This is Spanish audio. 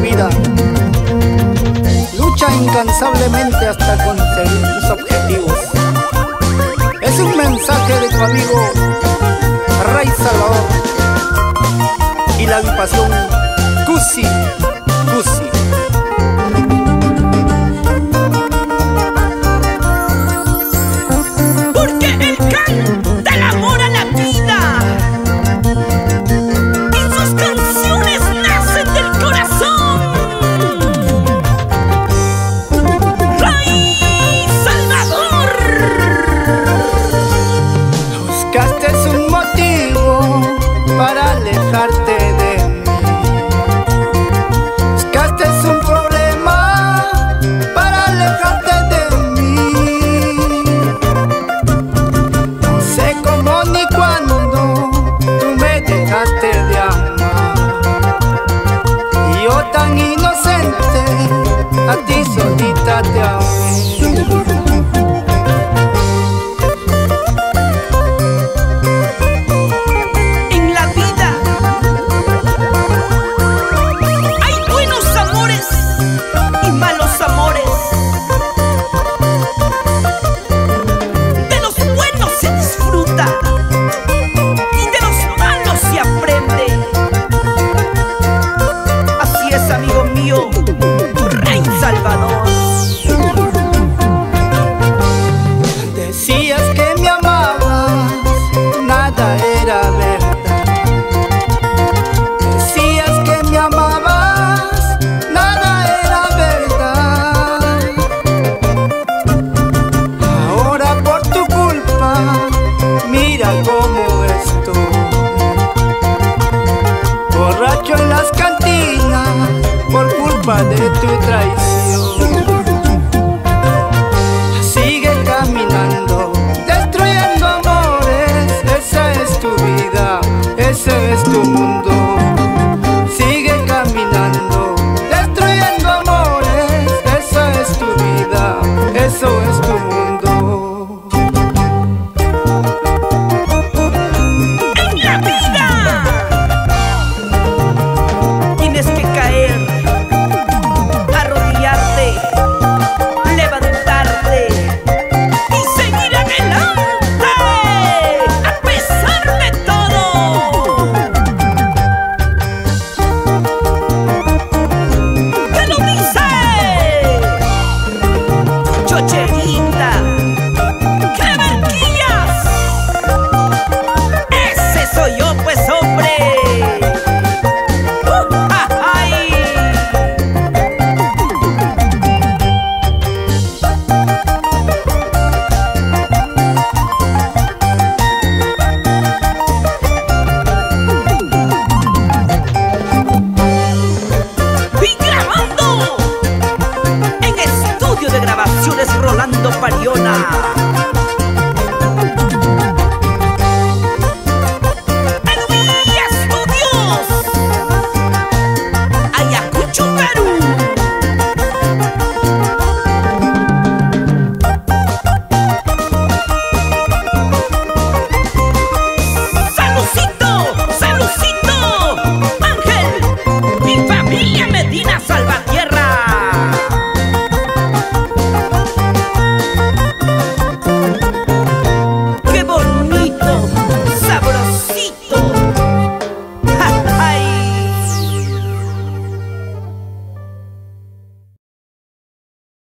vida. Lucha incansablemente hasta conseguir tus objetivos. Es un mensaje de tu amigo Rey Salvador y la agrupación Cusi Cusi. Porque él canta el amor a la vida y sus canciones nacen del corazón. Rey Salvador. Buscaste un motivo para alejarte de mí. Buscaste un problema para alejarte de mí. No sé cómo ni cuándo tú me dejaste de amar. Y yo tan inocente a ti solita te amé. Rey Salvador. Decías que me amabas, nada era verdad. Decías que me amabas, nada era verdad. Ahora por tu culpa, mira cómo estoy. Borracho en las cantinas por culpa de tu traición. Sigue caminando, destruyendo amores. Esa es tu vida, ese es tu mundo.